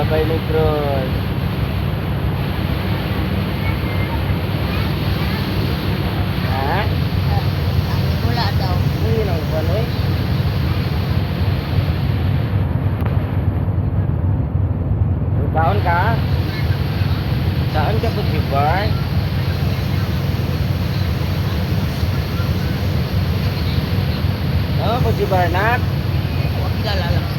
Bay Negros. Ha? Wala daw. Hindi lang po, ano eh. Saan ka? Saan ka po si Bar? Oh, po si Barnat? Huwag kilala lang.